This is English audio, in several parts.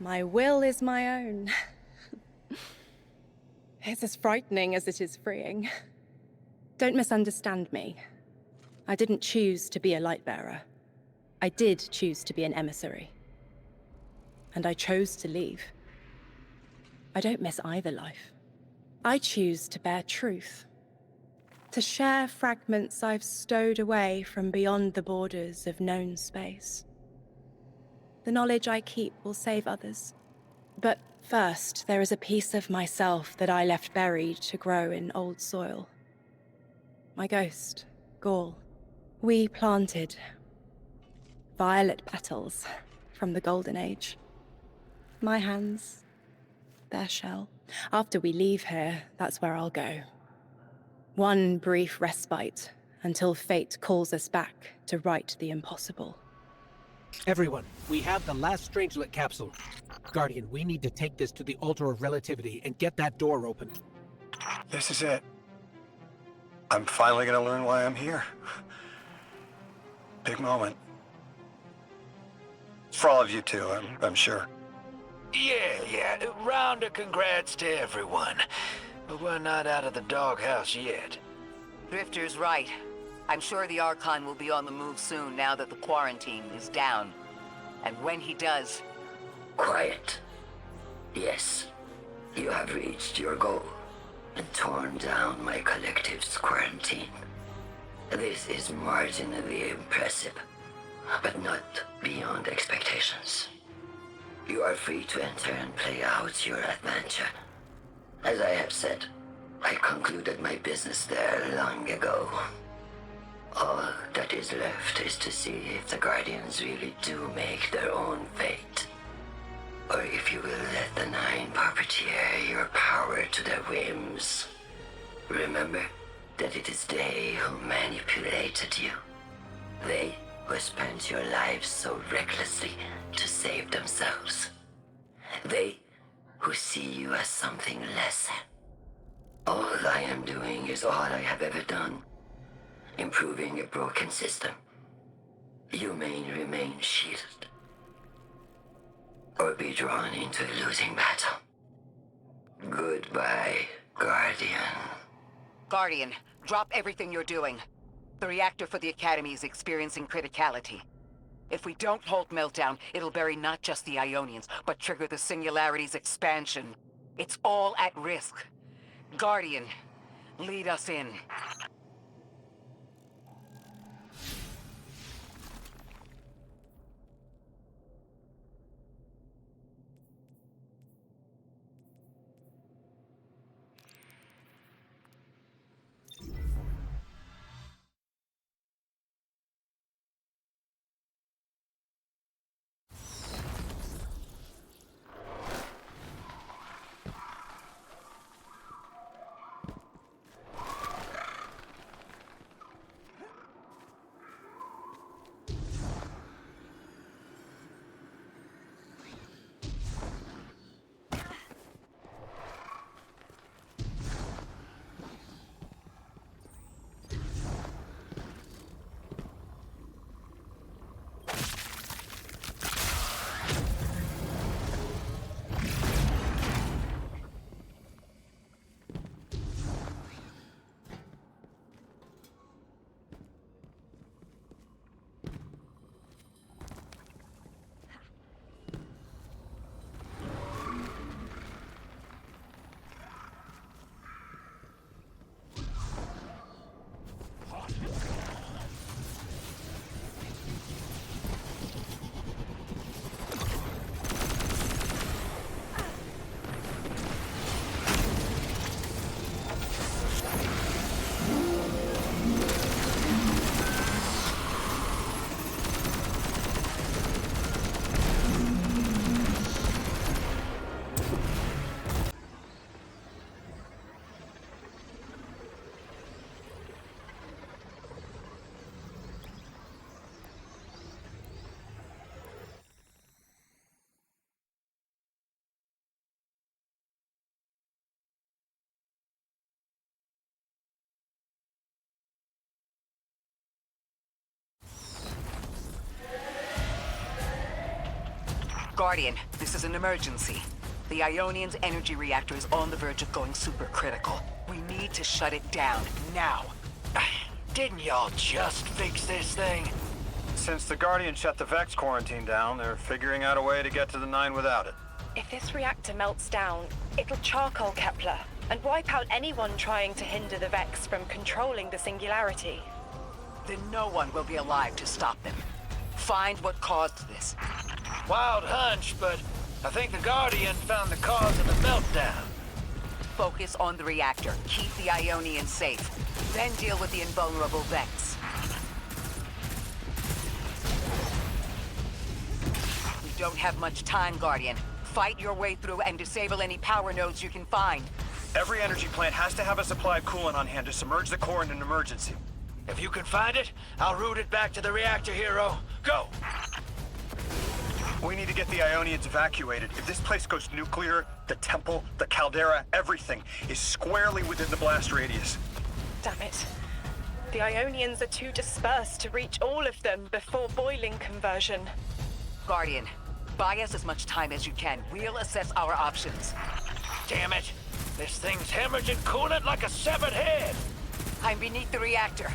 My will is my own. It's as frightening as it is freeing. Don't misunderstand me. I didn't choose to be a Lightbearer. I did choose to be an emissary. And I chose to leave. I don't miss either life. I choose to bear truth. To share fragments I've stowed away from beyond the borders of known space. The knowledge I keep will save others. But first, there is a piece of myself that I left buried to grow in old soil. My ghost, Gaul. We planted violet petals from the Golden Age. My hands, their shell. After we leave here, that's where I'll go. One brief respite until fate calls us back to right the impossible. Everyone, we have the last Strangelet capsule. Guardian, we need to take this to the Altar of Relativity and get that door open. This is it. I'm finally gonna learn why I'm here. Big moment. For all of you too, I'm sure. Yeah. Round of congrats to everyone. But we're not out of the doghouse yet. Drifter's right. I'm sure the Archon will be on the move soon now that the quarantine is down. And when he does... Quiet. Yes, you have reached your goal and torn down my collective's quarantine. This is marginally impressive, but not beyond expectations. You are free to enter and play out your adventure. As I have said, I concluded my business there long ago. All that is left is to see if the Guardians really do make their own fate. Or if you will let the Nine puppeteer your power to their whims. Remember that it is they who manipulated you. They who spent your lives so recklessly to save themselves. They who see you as something less. All I am doing is all I have ever done. Improving a broken system. You may remain shielded. Or be drawn into a losing battle. Goodbye, Guardian. Guardian, drop everything you're doing. The reactor for the Academy is experiencing criticality. If we don't hold Meltdown, it'll bury not just the Ionians, but trigger the Singularity's expansion. It's all at risk. Guardian, lead us in. Guardian, this is an emergency. The Ionian's energy reactor is on the verge of going supercritical. We need to shut it down, now. Didn't y'all just fix this thing? Since the Guardian shut the Vex quarantine down, they're figuring out a way to get to the 9 without it. If this reactor melts down, it'll charcoal Kepler and wipe out anyone trying to hinder the Vex from controlling the Singularity. Then no one will be alive to stop them. Find what caused this. Wild hunch, but I think the Guardian found the cause of the meltdown. Focus on the reactor. Keep the Ionian safe. Then deal with the invulnerable Vex. We don't have much time, Guardian. Fight your way through and disable any power nodes you can find. Every energy plant has to have a supply of coolant on hand to submerge the core in an emergency. If you can find it, I'll route it back to the reactor, Hero. Go! We need to get the Ionians evacuated. If this place goes nuclear, the temple, the caldera, everything is squarely within the blast radius. Damn it. The Ionians are too dispersed to reach all of them before boiling conversion. Guardian, buy us as much time as you can. We'll assess our options. Damn it! This thing's hemorrhaging coolant like a severed head! I'm beneath the reactor.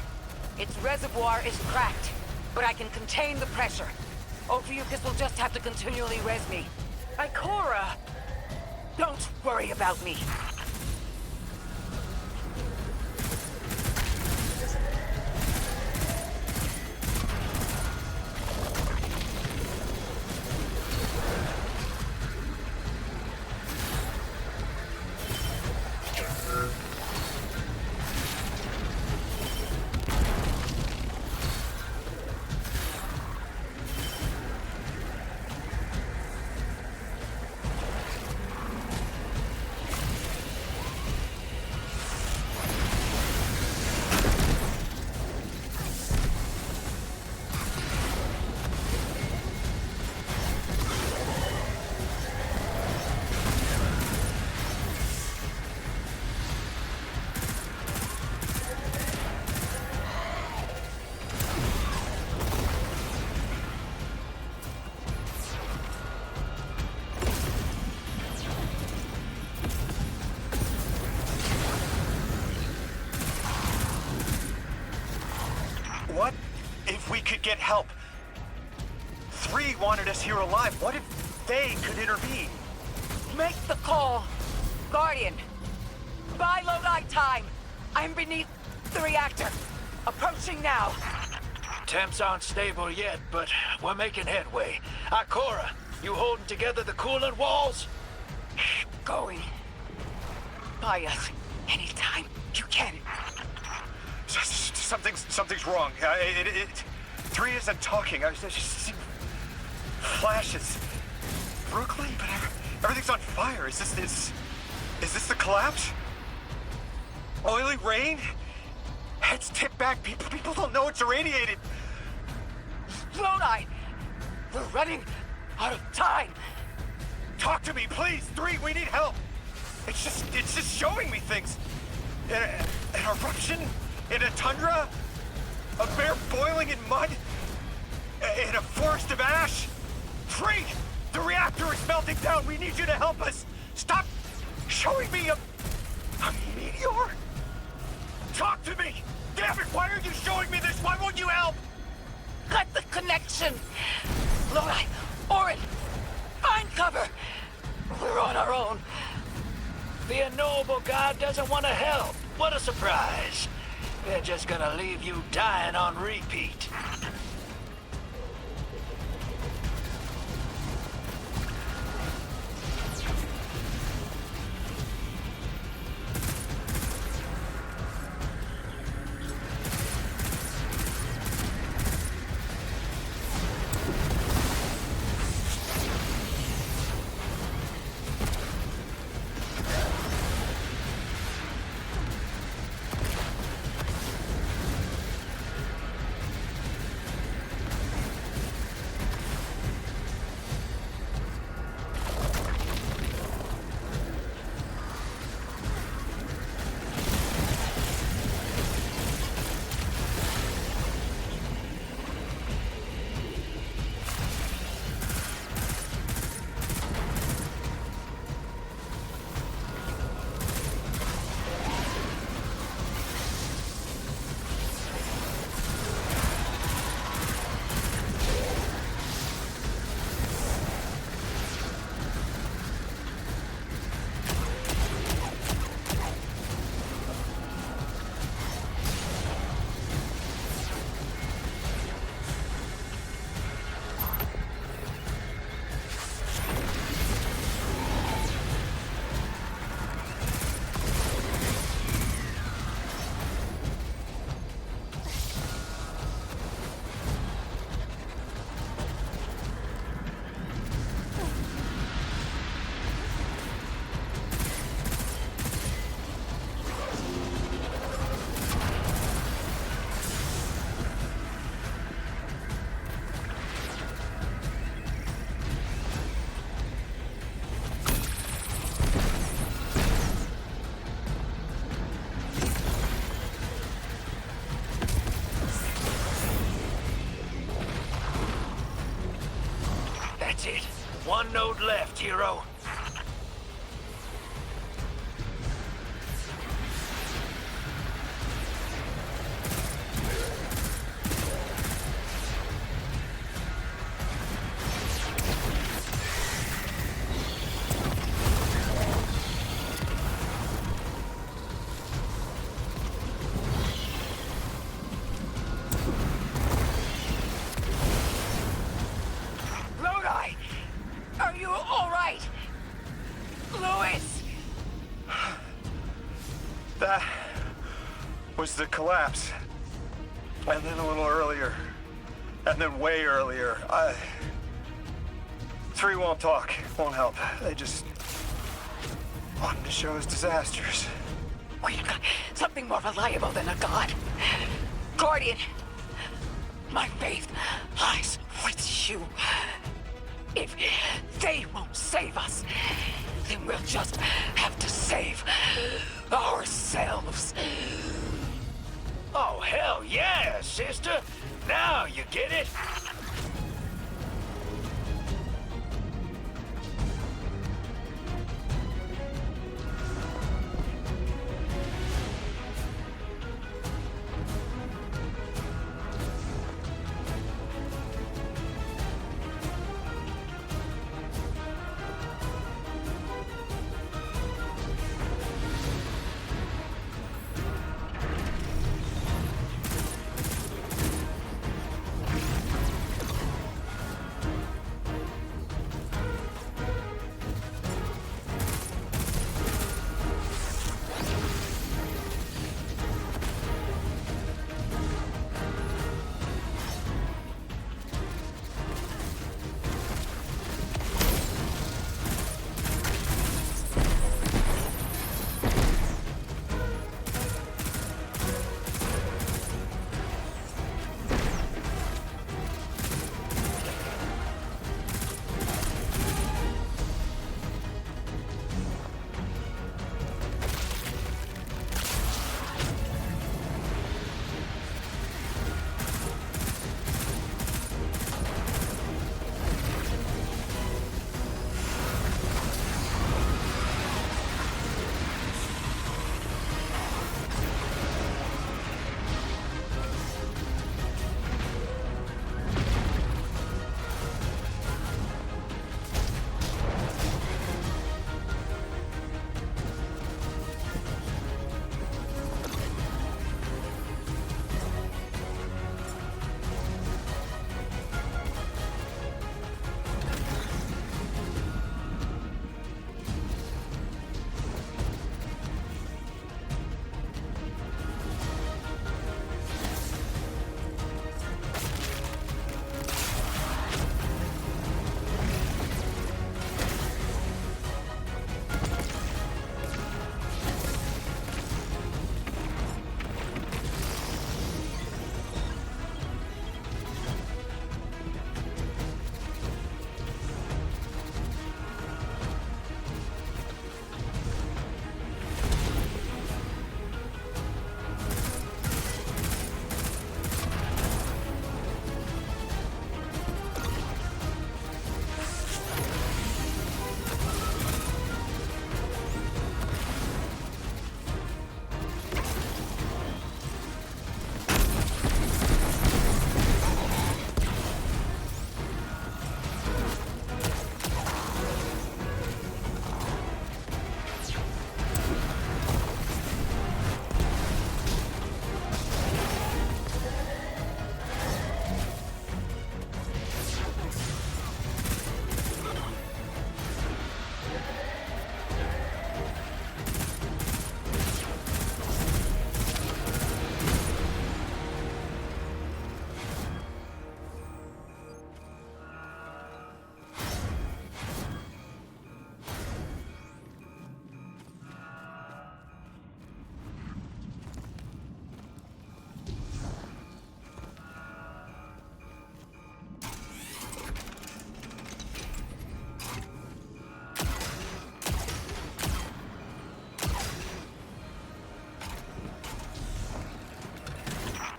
Its reservoir is cracked, but I can contain the pressure. Ophiuchus will just have to continually res me. Ikora! Don't worry about me. What if we could get help? 3 wanted us here alive. What if they could intervene? Make the call. Guardian, buy Lodi time. I'm beneath the reactor. Approaching now. Temps aren't stable yet, but we're making headway. Ikora, you holding together the coolant walls? Going. Buy us anytime you can. Something's wrong. 3 isn't talking. I just see flashes. Brooklyn, but everything's on fire. Is this the collapse? Oily rain? Heads tipped back. People don't know it's irradiated. Lodi, we're running out of time. Talk to me, please. 3, we need help. It's just showing me things. An eruption in a tundra, a bear boiling in mud, in a forest of ash. 3, the reactor is melting down. We need you to help us. Stop showing me a meteor. Talk to me. Damn it, why are you showing me this? Why won't you help? Cut the connection. Lodi, Orin, find cover. We're on our own. The unknowable god doesn't want to help. What a surprise. They're just gonna leave you dying on repeat. That's it. One node left, hero. Lodi! Are you alright? Louis! That was the collapse. And then a little earlier. And then way earlier. 3 won't talk, won't help. They just wanted to show us disasters. We've got something more reliable than a god. Guardian, my faith lies with you. If they won't save us, then we'll just have to save ourselves. Oh, hell yeah, sister. Now you get it?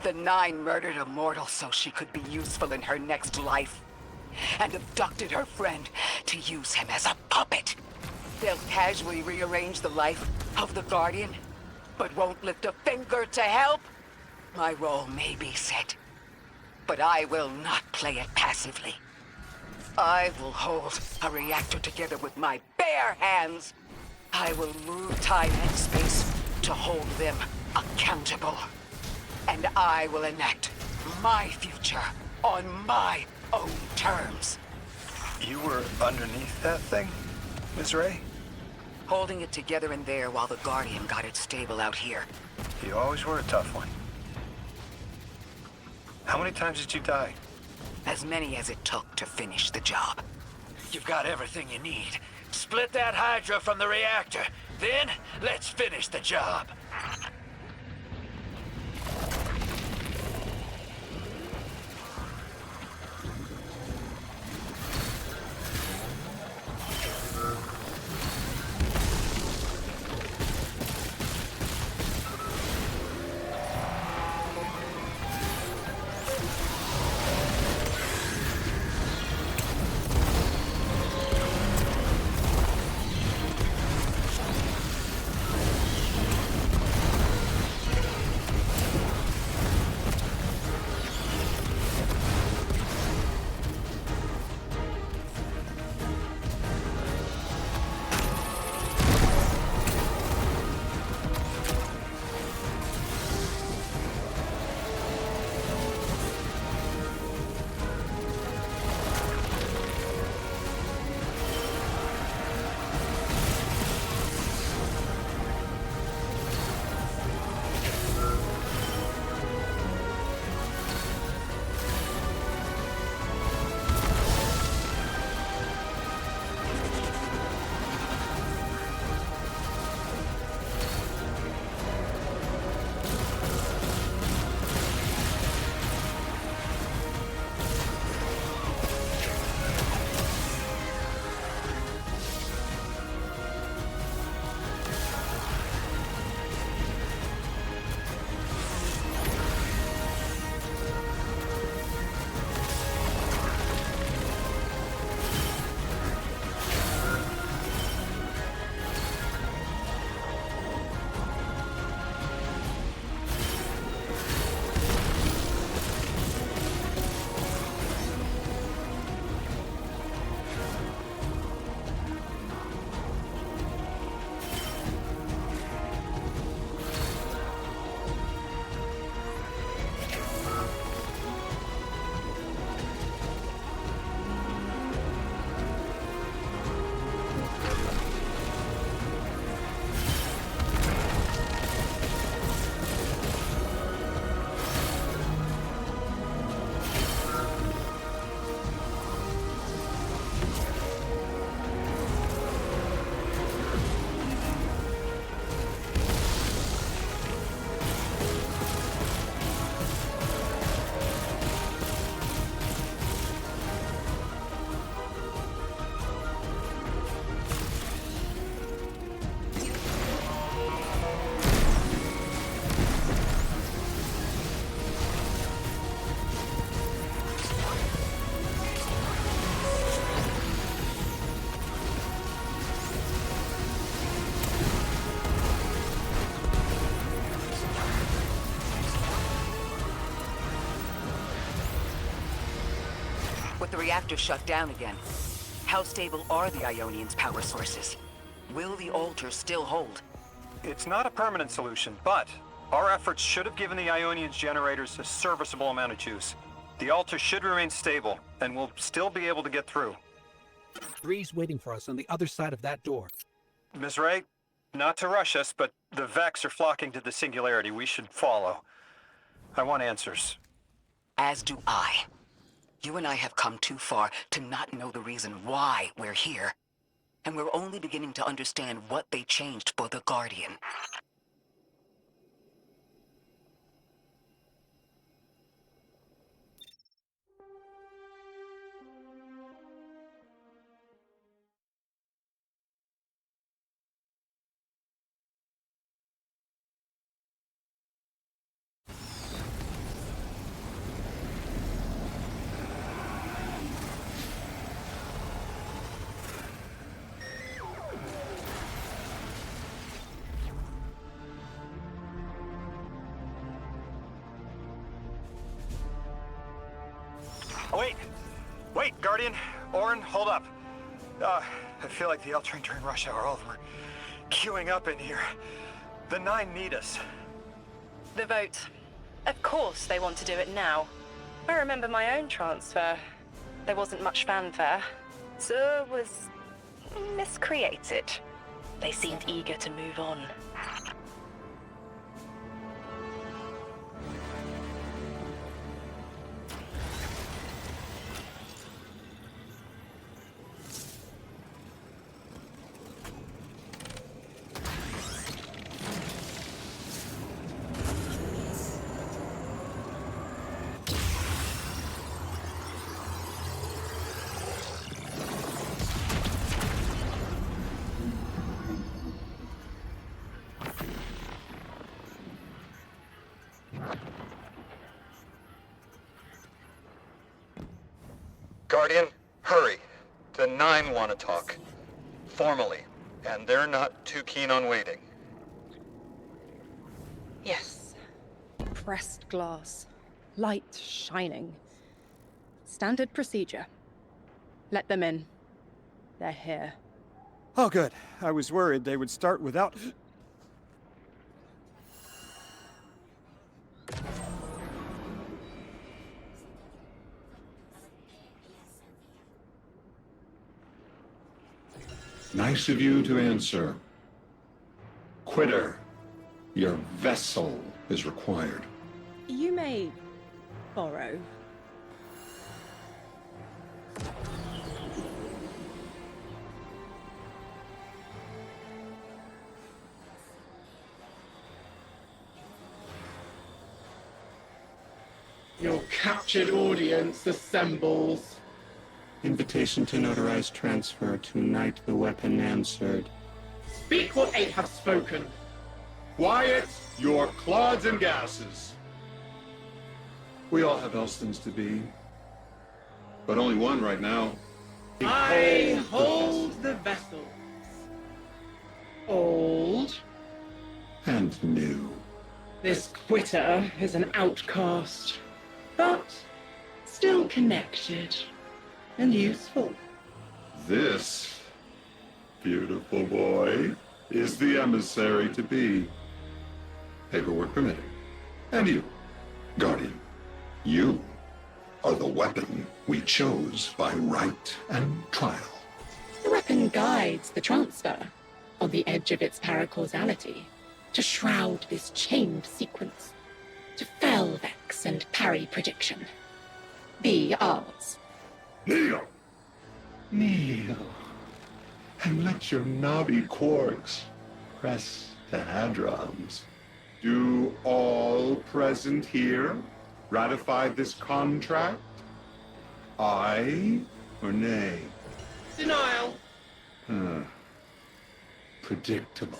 The Nine murdered a mortal so she could be useful in her next life. and abducted her friend to use him as a puppet. They'll casually rearrange the life of the Guardian, but won't lift a finger to help. My role may be set, but I will not play it passively. I will hold a reactor together with my bare hands. I will move time and space to hold them accountable. And I will enact my future on my own terms. You were underneath that thing, Ms. Ray? Holding it together in there while the Guardian got it stable out here. You always were a tough one. How many times did you die? As many as it took to finish the job. You've got everything you need. Split that Hydra from the reactor. Then, let's finish the job. With the reactor shut down again, how stable are the Ionians' power sources? Will the altar still hold? It's not a permanent solution, but our efforts should have given the Ionians generators a serviceable amount of juice. The altar should remain stable, and we'll still be able to get through. 3's waiting for us on the other side of that door. Ms. Ray, not to rush us, but the Vex are flocking to the Singularity. We should follow. I want answers. As do I. You and I have come too far to not know the reason why we're here. And we're only beginning to understand what they changed for the Guardian. Wait! Wait, Guardian! Orin, hold up. I feel like the L train during rush hour. All of them are queuing up in here. The 9 need us. The vote. Of course they want to do it now. I remember my own transfer. There wasn't much fanfare. So it was miscreated. They seemed eager to move on. Guardian, hurry. The 9 want to talk. Formally. And they're not too keen on waiting. Yes. Pressed glass. Light shining. Standard procedure. Let them in. They're here. Oh, good. I was worried they would start without... Nice of you to answer. Quitter, your vessel is required. You may borrow. Your captured audience assembles. Invitation to notarize transfer. Tonight the weapon answered. Speak what eight have spoken. Quiet your clods and gases. We all have Elstons to be, but only one right now. I hold the vessels. Old. And new. This quitter is an outcast, but still connected and useful. This beautiful boy is the emissary to be. Paperwork permitting. And you, Guardian, you are the weapon we chose by right and trial. The weapon guides the transfer on the edge of its paracausality to shroud this chained sequence, to fell vex and parry prediction. Be ours. Kneel! Kneel. And let your knobby quarks press the hadrons. Do all present here ratify this contract? Aye or nay? Denial. Predictable.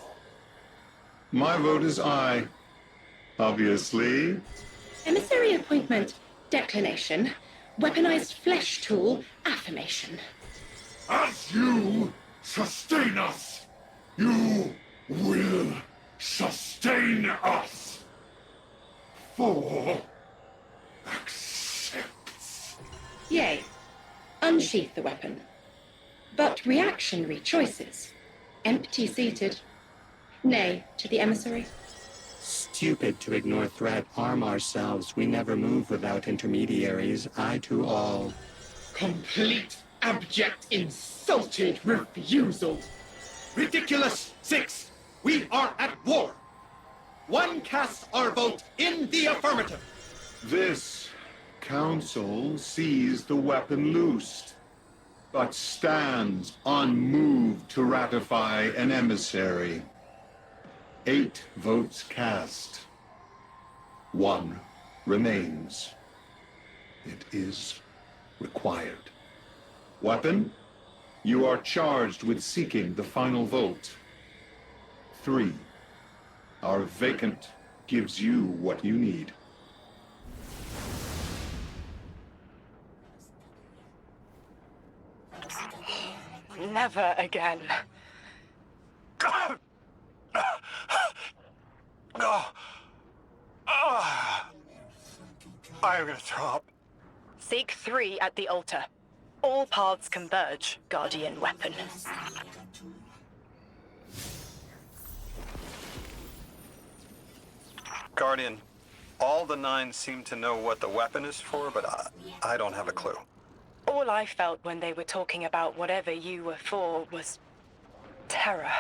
My vote is aye. Obviously. Emissary appointment, declination. Weaponized flesh tool, affirmation. As you sustain us, you will sustain us. For accepts. Yea. Unsheath the weapon. But reactionary choices. Empty-seated. Nay to the emissary. Stupid to ignore threat. Arm ourselves. We never move without intermediaries. I to all. Complete, abject, insulted refusal. Ridiculous! 6! We are at war! One casts our vote in the affirmative! This council sees the weapon loosed, but stands unmoved to ratify an emissary. 8 votes cast. 1 remains. It is required. Weapon, you are charged with seeking the final vote. 3. Our vacant gives you what you need. Never again. I'm gonna throw up. Seek 3 at the altar. All paths converge, Guardian weapon. Guardian, all the 9 seem to know what the weapon is for, but I don't have a clue. All I felt when they were talking about whatever you were for was terror.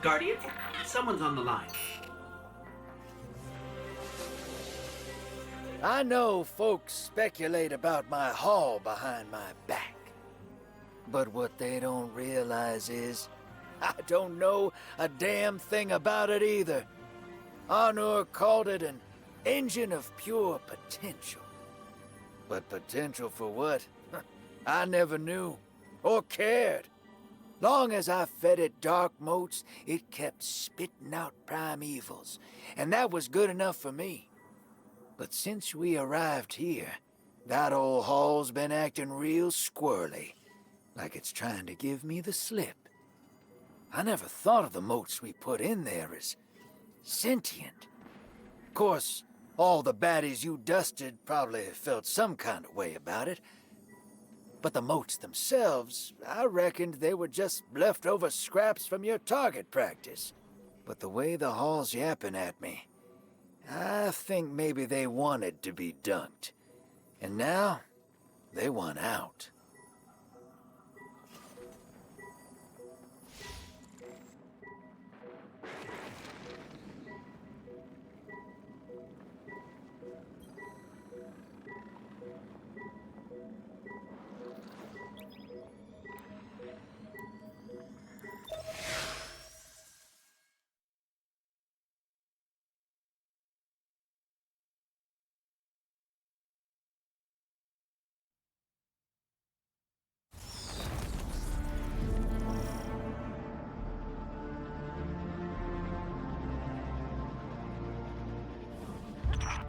Guardian, someone's on the line. I know folks speculate about my haul behind my back. But what they don't realize is, I don't know a damn thing about it either. Arnor called it an engine of pure potential. But potential for what? I never knew, or cared. Long as I fed it dark motes, it kept spitting out primevals, and that was good enough for me. But since we arrived here, that old hall's been acting real squirrely, like it's trying to give me the slip. I never thought of the motes we put in there as sentient. Of course, all the baddies you dusted probably felt some kind of way about it. But the motes themselves, I reckoned they were just leftover scraps from your target practice. But the way the hall's yapping at me, I think maybe they wanted to be dunked. And now, they want out.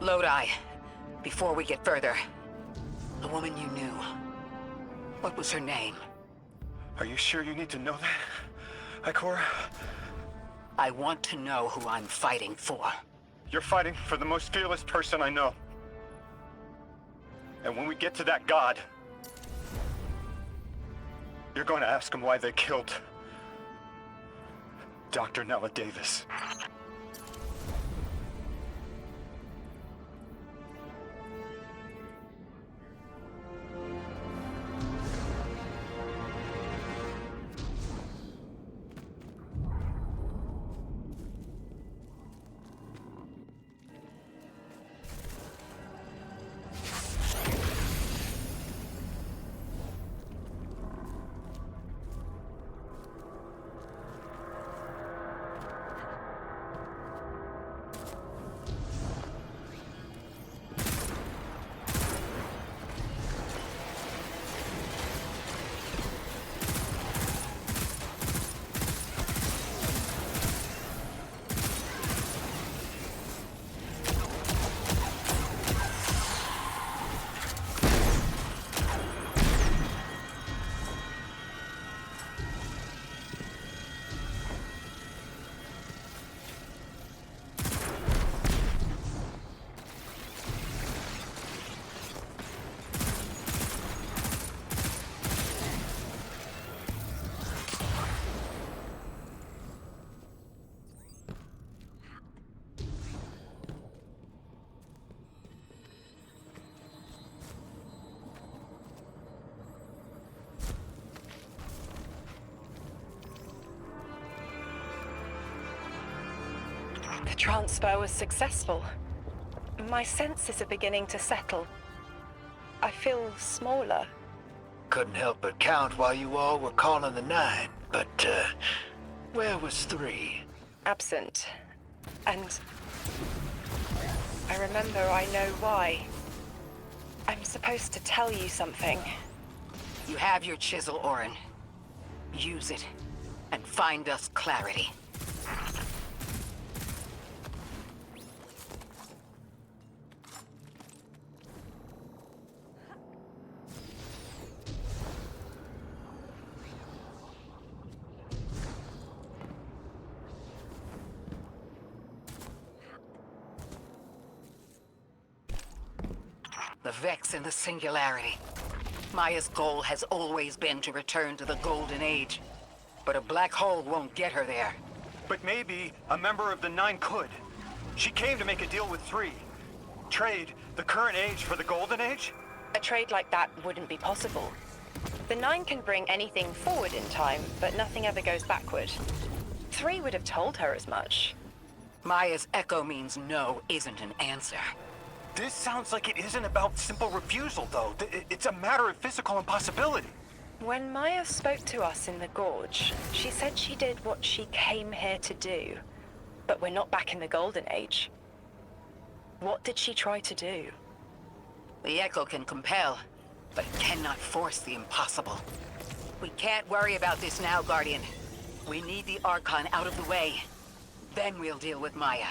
Lodi, before we get further, the woman you knew, what was her name? Are you sure you need to know that, Ikora? I want to know who I'm fighting for. You're fighting for the most fearless person I know. And when we get to that god, you're going to ask him why they killed Dr. Nella Davis. The transfer was successful. My senses are beginning to settle. I feel smaller. Couldn't help but count while you all were calling the 9, but, where was 3? Absent. And I remember I know why. I'm supposed to tell you something. You have your chisel, Orin. Use it, and find us clarity. The Vex and the Singularity. Maya's goal has always been to return to the Golden Age. But a black hole won't get her there. But maybe a member of the Nine could. She came to make a deal with 3. Trade the current age for the Golden Age? A trade like that wouldn't be possible. The 9 can bring anything forward in time, but nothing ever goes backward. 3 would have told her as much. Maya's echo means no isn't an answer. This sounds like it isn't about simple refusal, though. It's a matter of physical impossibility. When Maya spoke to us in the Gorge, she said she did what she came here to do. But we're not back in the Golden Age. What did she try to do? The echo can compel, but it cannot force the impossible. We can't worry about this now, Guardian. We need the Archon out of the way. Then we'll deal with Maya.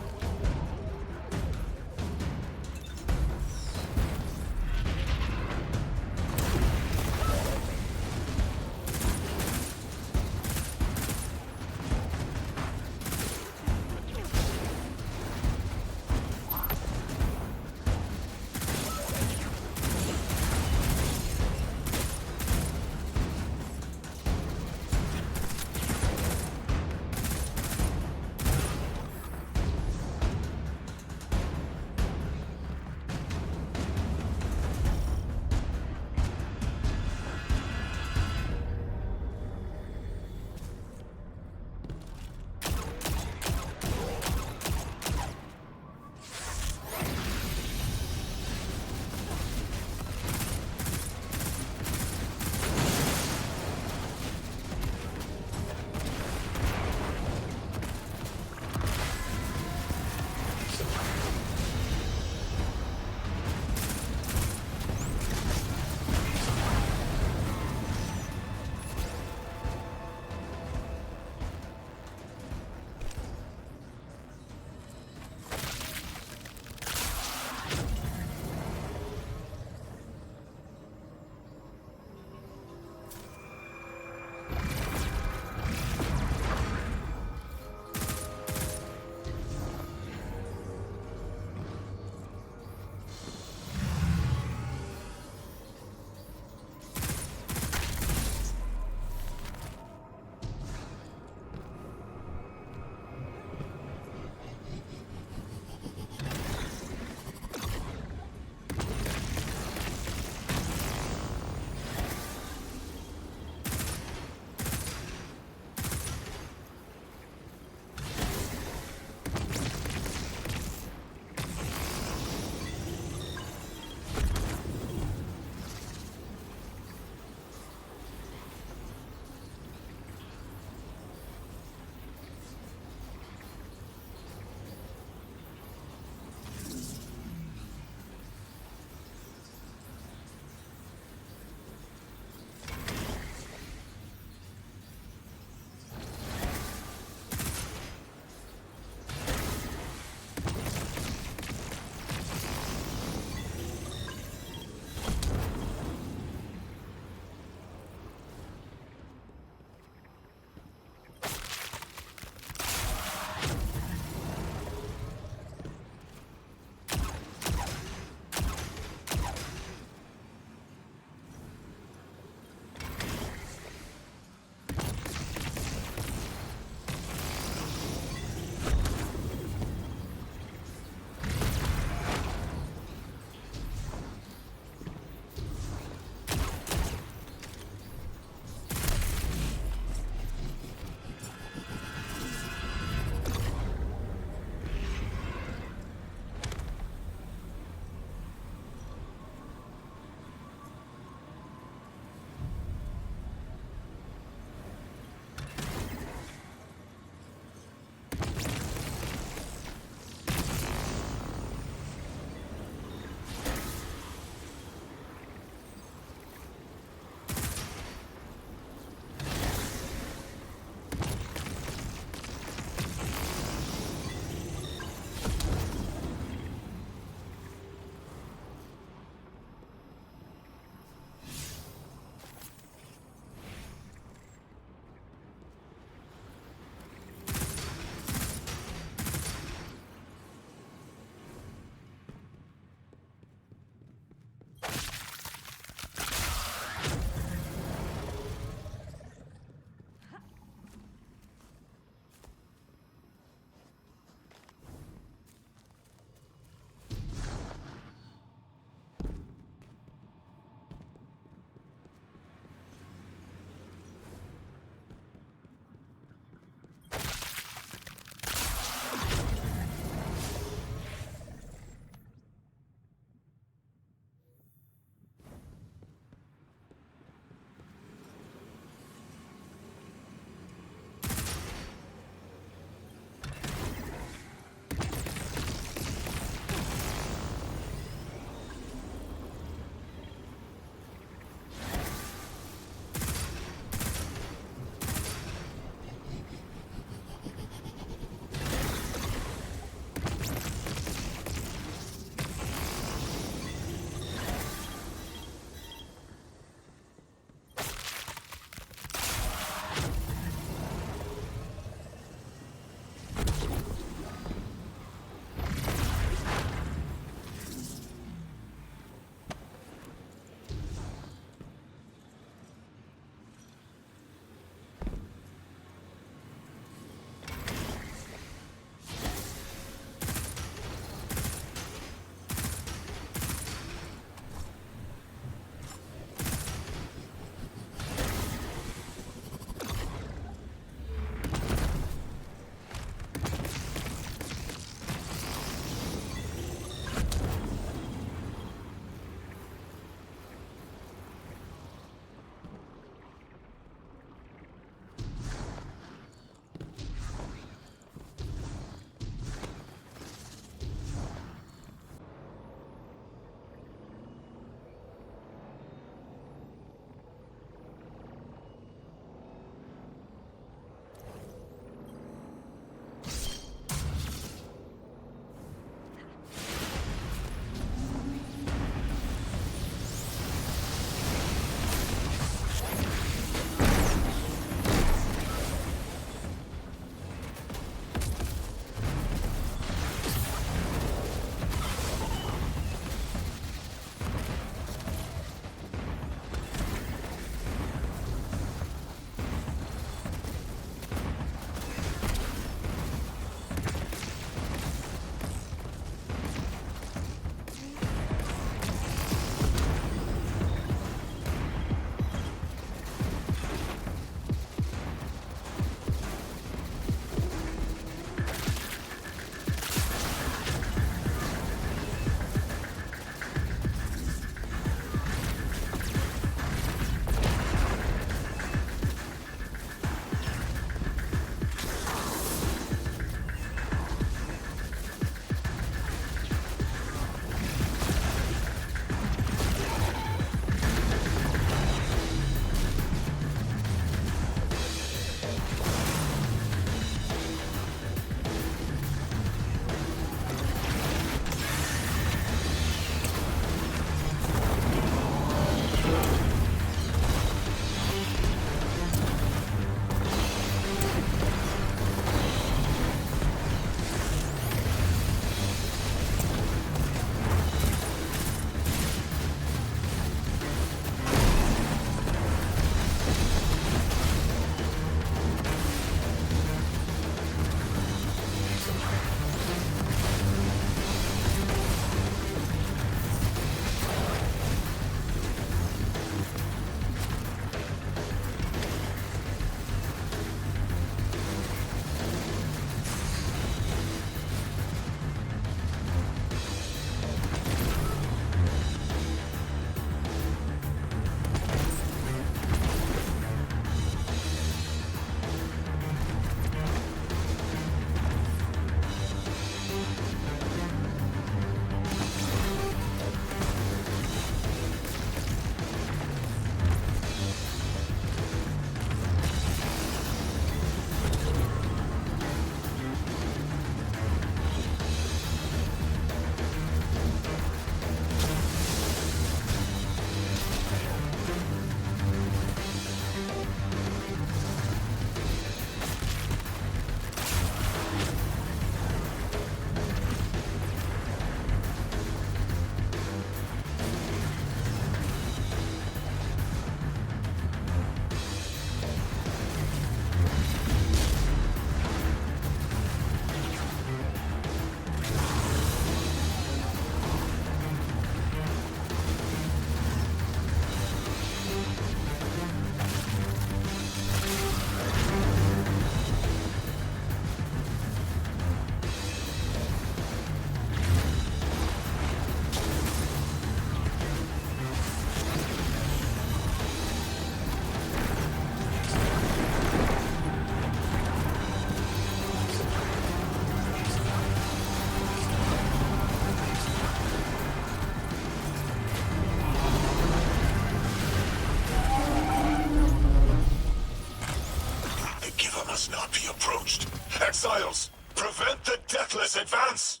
Exiles, prevent the Deathless advance!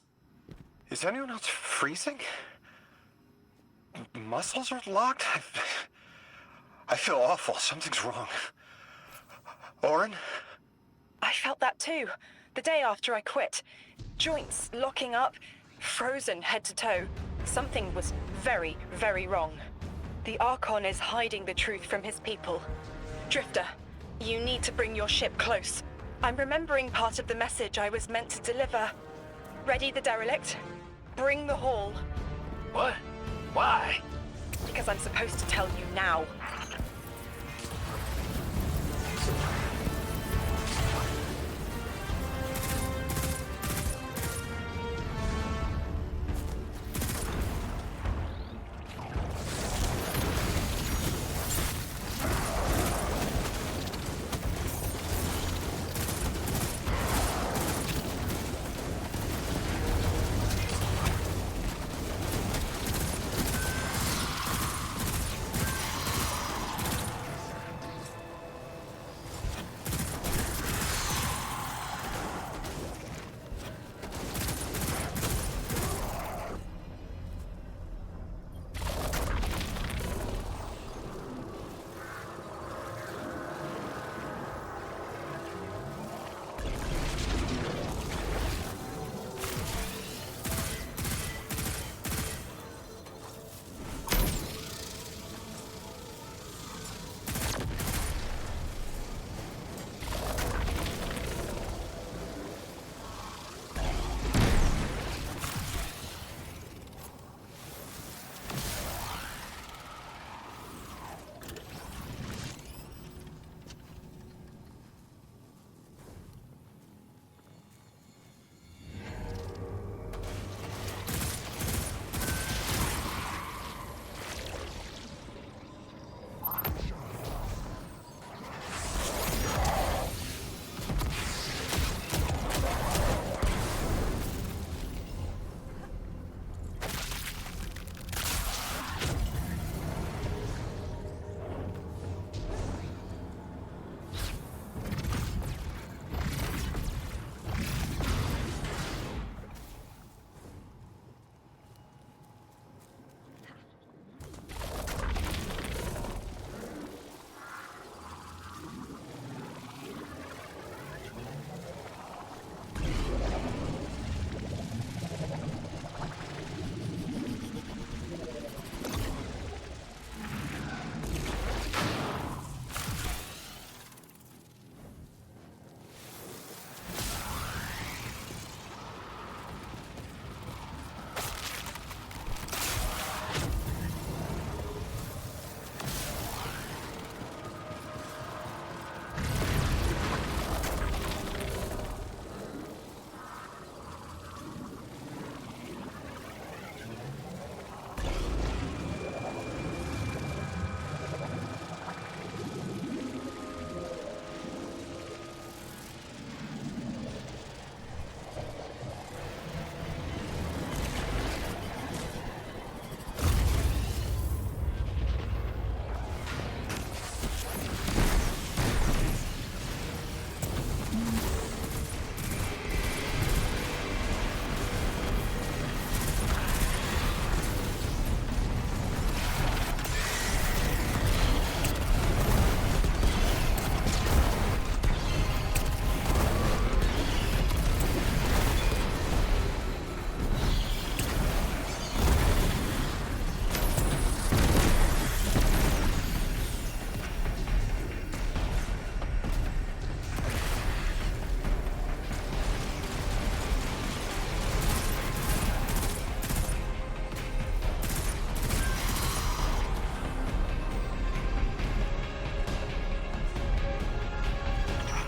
Is anyone else freezing? Muscles are locked? I feel awful. Something's wrong. Orin? I felt that too. The day after I quit. Joints locking up, frozen head to toe. Something was very, very wrong. The Archon is hiding the truth from his people. Drifter, you need to bring your ship close. I'm remembering part of the message I was meant to deliver. Ready the derelict? Bring the haul. What? Why? Because I'm supposed to tell you now.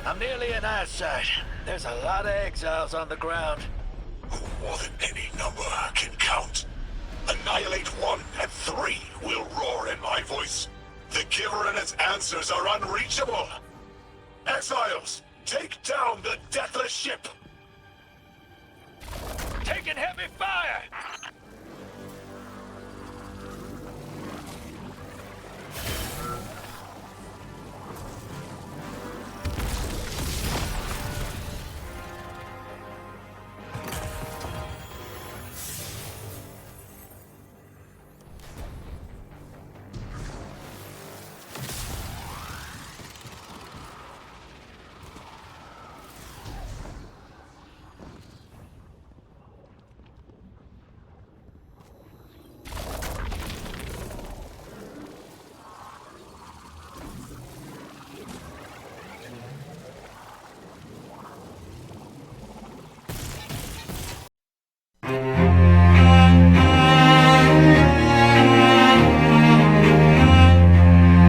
I'm nearly in eyesight. There's a lot of exiles on the ground. More than any number can count. Annihilate 1 and 3 will roar in my voice. The Giver and its answers are unreachable. Exiles, take down the Deathless ship! Taking heavy fire!